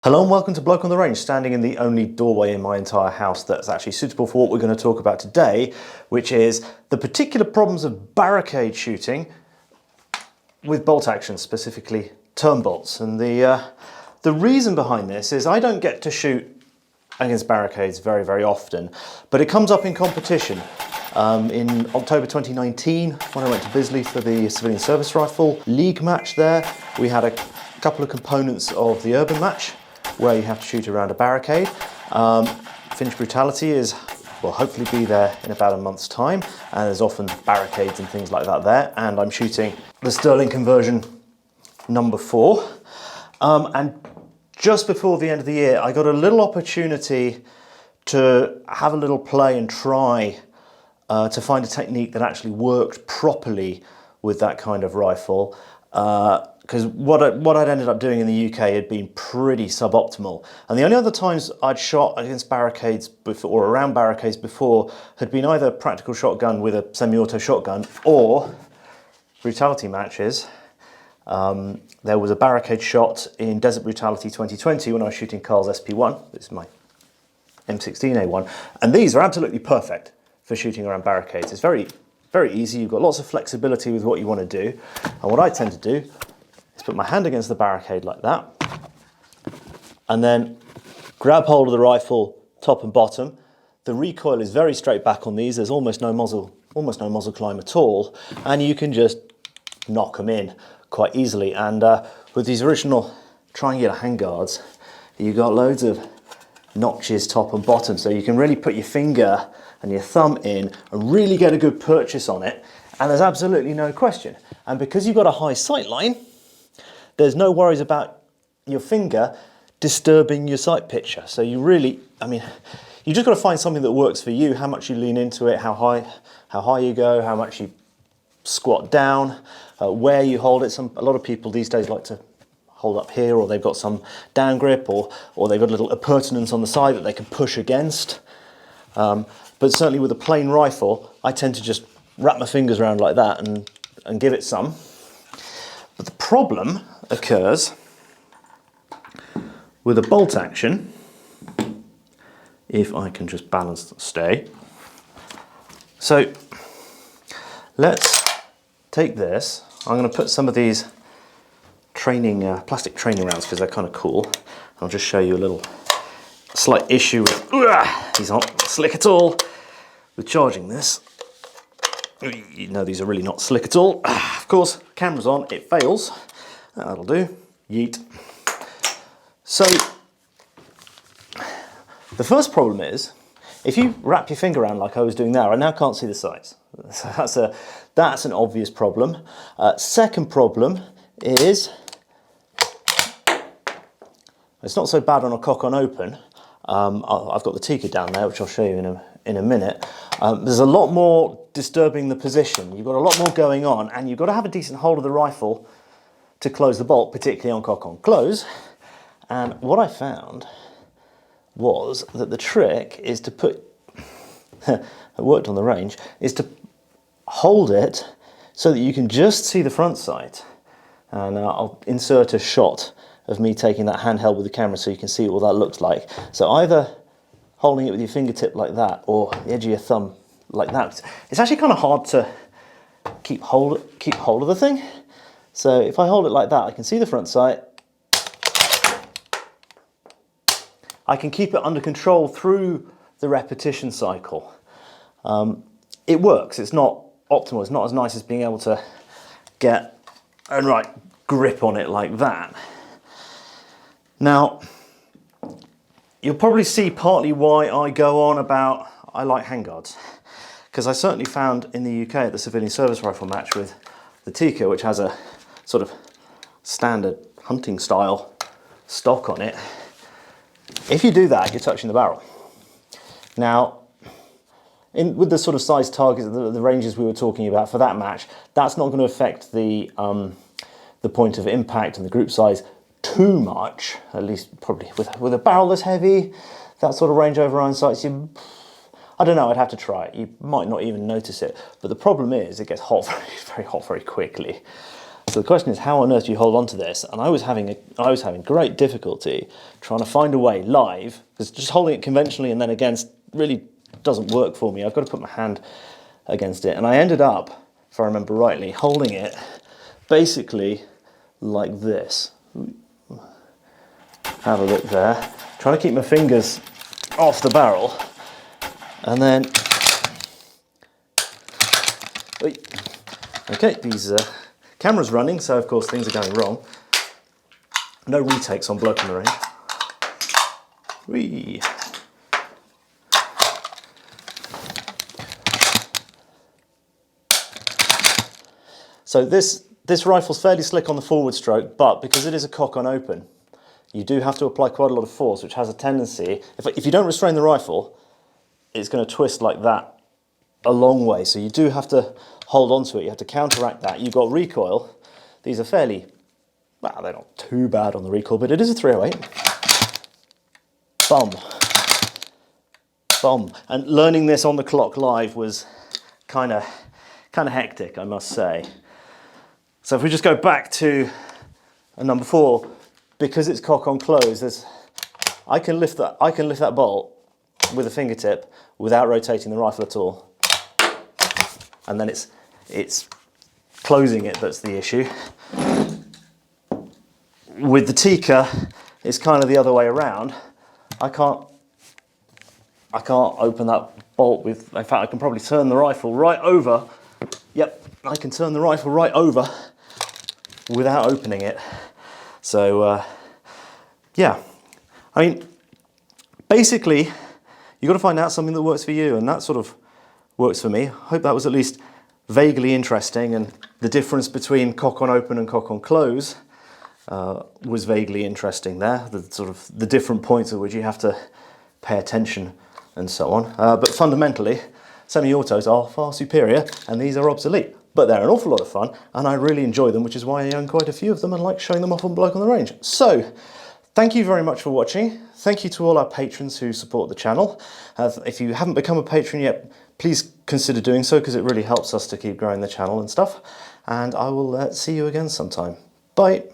Hello and welcome to Bloke on the Range, standing in the only doorway in my entire house that's actually suitable for what we're going to talk about today, which is the particular problems of barricade shooting with bolt action, specifically turnbolts. And the reason behind this is I don't get to shoot against barricades very, very often, but it comes up in competition. In October 2019, when I went to Bisley for the Civilian Service Rifle League match there, we had a couple of components of the urban match where you have to shoot around a barricade. Finish Brutality will hopefully be there in about a month's time, and there's often barricades and things like that there, and I'm shooting the Sterling conversion number 4. And just before the end of the year, I got a little opportunity to have a little play and try to find a technique that actually worked properly with that kind of rifle. Because what I'd ended up doing in the UK had been pretty suboptimal. And the only other times I'd shot against barricades before, or around barricades before, had been either practical shotgun with a semi-auto shotgun or brutality matches. There was a barricade shot in Desert Brutality 2020 when I was shooting Carl's SP1. This is my M16A1. And these are absolutely perfect for shooting around barricades. It's very, very easy. You've got lots of flexibility with what you want to do. And what I tend to do is put my hand against the barricade like that, and then grab hold of the rifle top and bottom. The recoil is very straight back on these. There's almost no muzzle climb at all, and you can just knock them in quite easily. And with these original triangular handguards, you've got loads of notches top and bottom, so you can really put your finger and your thumb in and really get a good purchase on it, and there's absolutely no question. And because you've got a high sight line, there's no worries about your finger disturbing your sight picture. So you really, you just got to find something that works for you, how much you lean into it, how high you go, how much you squat down, where you hold it. A lot of people these days like to hold up here, or they've got some down grip, or they've got a little appurtenance on the side that they can push against. But certainly with a plain rifle, I tend to just wrap my fingers around like that and give it some. But the problem occurs with a bolt action, if I can just balance and stay. So let's take this. I'm going to put some of these plastic training rounds because they're kind of cool. I'll just show you a little slight issue with these aren't slick at all with charging this. You know, these are really not slick at all. Of course, camera's on, it fails. That'll do. Yeet. So, the first problem is, if you wrap your finger around like I was doing there, I now can't see the sights. So that's an obvious problem. Second problem is, it's not so bad on a cock on open. I've got the Tikka down there, which I'll show you in a minute. There's a lot more disturbing the position. You've got a lot more going on, and you've got to have a decent hold of the rifle to close the bolt, particularly on cock on close. And what I found was that the trick is to put, it worked on the range, is to hold it so that you can just see the front sight. And I'll insert a shot of me taking that handheld with the camera so you can see what that looks like. So either holding it with your fingertip like that, or the edge of your thumb like that. It's actually kind of hard to keep hold of the thing. So if I hold it like that, I can see the front sight. I can keep it under control through the repetition cycle. It works. It's not optimal. It's not as nice as being able to get a right grip on it like that. Now, you'll probably see partly why I go on about I like handguards, because I certainly found in the UK at the Civilian Service Rifle match with the Tikka, which has a sort of standard hunting style stock on it, if you do that, you're touching the barrel. Now, with the sort of size targets, the ranges we were talking about for that match, that's not going to affect the point of impact and the group size too much, at least probably with a barrel this heavy, that sort of range over iron sights, I don't know, I'd have to try it. You might not even notice it. But the problem is it gets hot, very hot very quickly. So the question is, how on earth do you hold on to this? And I was having great difficulty trying to find a way live, because just holding it conventionally and then against really doesn't work for me. I've got to put my hand against it. And I ended up, if I remember rightly, holding it basically like this. Have a look there. Trying to keep my fingers off the barrel. And then, okay, these camera's running, so of course things are going wrong. No retakes on Bloke in the Range. Whee. So this rifle's fairly slick on the forward stroke, but because it is a cock on open, you do have to apply quite a lot of force, which has a tendency, if you don't restrain the rifle, it's going to twist like that a long way. So you do have to hold on to it, you have to counteract that. You've got recoil. These are fairly, well, they're not too bad on the recoil, but it is a 308. Bum. Bum. And learning this on the clock live was kind of hectic, I must say. So if we just go back to a number 4, because it's cock on close, I can lift that bolt with a fingertip without rotating the rifle at all. And then it's closing it that's the issue. With the Tikka, it's kind of the other way around. I can't open that bolt with, in fact I can probably turn the rifle right over. Yep, I can turn the rifle right over without opening it. So yeah, I mean, basically you've got to find out something that works for you, and that sort of works for me. I hope that was at least vaguely interesting, and the difference between cock on open and cock on close was vaguely interesting there, the different points at which you have to pay attention and so on. But fundamentally, semi-autos are far superior and these are obsolete. But they're an awful lot of fun and I really enjoy them, which is why I own quite a few of them and like showing them off on Bloke on the Range. So, thank you very much for watching. Thank you to all our patrons who support the channel. If you haven't become a patron yet, please consider doing so because it really helps us to keep growing the channel and stuff. And I will see you again sometime. Bye.